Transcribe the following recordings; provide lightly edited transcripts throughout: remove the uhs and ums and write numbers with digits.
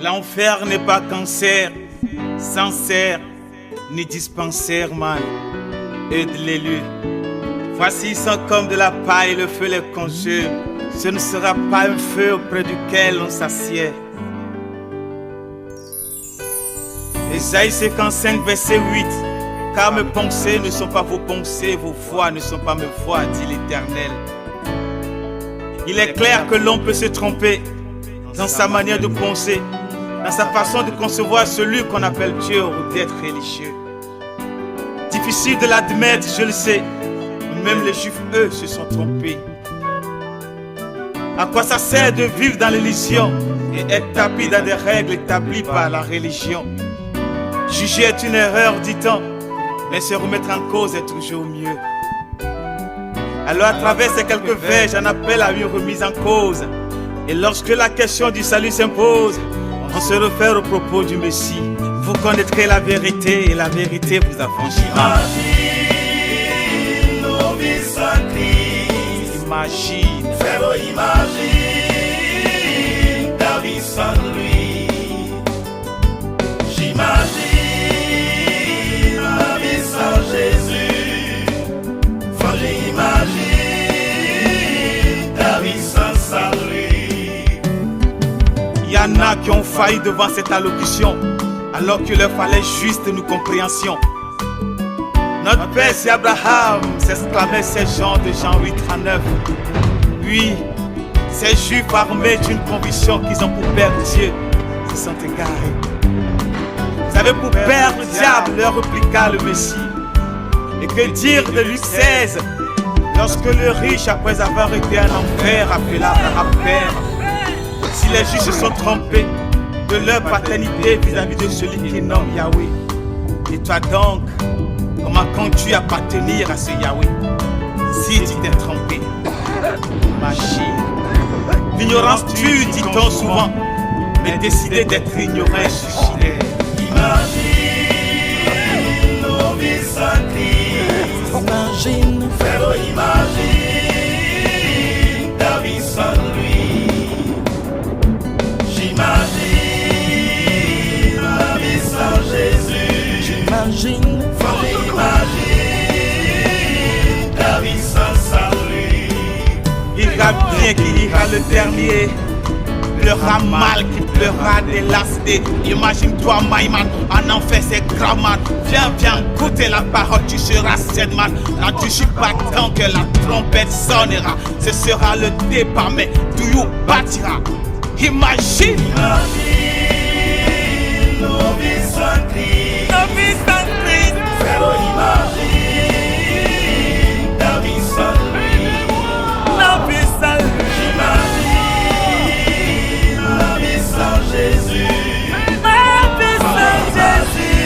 L'enfer n'est pas cancer, sincère, ni dispensaire, man. Aide l'élu. Voici ils sont comme de la paille, le feu les conjure. Ce ne sera pas un feu auprès duquel on s'assied. Ésaïe 55, verset 8. Car mes pensées ne sont pas vos pensées, vos voix ne sont pas mes voix, dit l'Éternel. Il est clair que l'homme peut se tromper dans sa manière de penser, dans sa façon de concevoir celui qu'on appelle Dieu ou d'être religieux. Difficile de l'admettre, je le sais, mais même les Juifs, eux, se sont trompés. À quoi ça sert de vivre dans l'illusion et être tapis dans des règles établies par la religion? Juger est une erreur, dit-on, mais se remettre en cause est toujours mieux. Alors à travers ces quelques vers, j'en appelle à une remise en cause. Et lorsque la question du salut s'impose, on se réfère au propos du Messie. Vous connaîtrez la vérité et la vérité vous affranchira. Imagine nos vies sans Christ. Imagine. Frère, imagine ta vie sans lui. J'imagine ma vie sans Jésus. Frère, j'imagine ta vie sans salut. Il y en a qui ont failli devant cette allocution, alors qu'il leur fallait juste une compréhension. Notre père c'est Abraham, s'exclamait ces gens de Jean 8:39. Oui, ces juifs armés d'une conviction qu'ils ont pour perdre Dieu se sont égarés. Vous avez pour perdre le diable, leur répliqua le Messie. Et que dire de Luc 16, lorsque le riche, après avoir été en enfer, appela Abraham père? Si les juifs se sont trompés de leur paternité vis-à-vis de celui qui nomme Yahweh, et toi donc, comment comptes-tu appartenir à ce Yahweh si tu t'es trompé? Imagine. L'ignorance tue, dit-on souvent, mais décider d'être ignorant est suicidaire. Imagine nos vies sans Christ. Imagine, Frère, imagine ta vie sans lui. J'imagine ma vie sans Jésus. j'imagine, Frère, imagine ta vie sans salut. Ira bien qui ira le dernier, pleura mal qui pleura délasté. Imagine-toi Maïman, en enfer c'est gramman. Viens, viens goûter la parole, tu seras cette man. Là tu suis pas tant que la trompette sonnera. Ce sera le départ, mais Douyou bâtira. Imagine. Imagine nos vies sans Christ. Nos vies sans Christ. Frère, imagine ta vie sans lui. Nos vies sans lui. Imagine la vie sans Jésus. Ma vie sans Imagine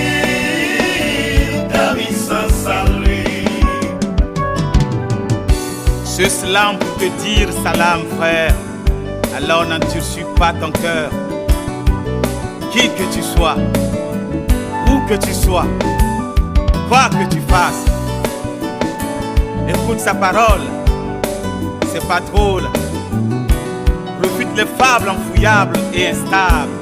ta vie sans salut. Ce slam pour te dire salam frère. Alors n'endurcis pas ton cœur. Qui que tu sois, où que tu sois, quoi que tu fasses, écoute sa parole, c'est pas drôle. Profite les fables enfouillables et instables.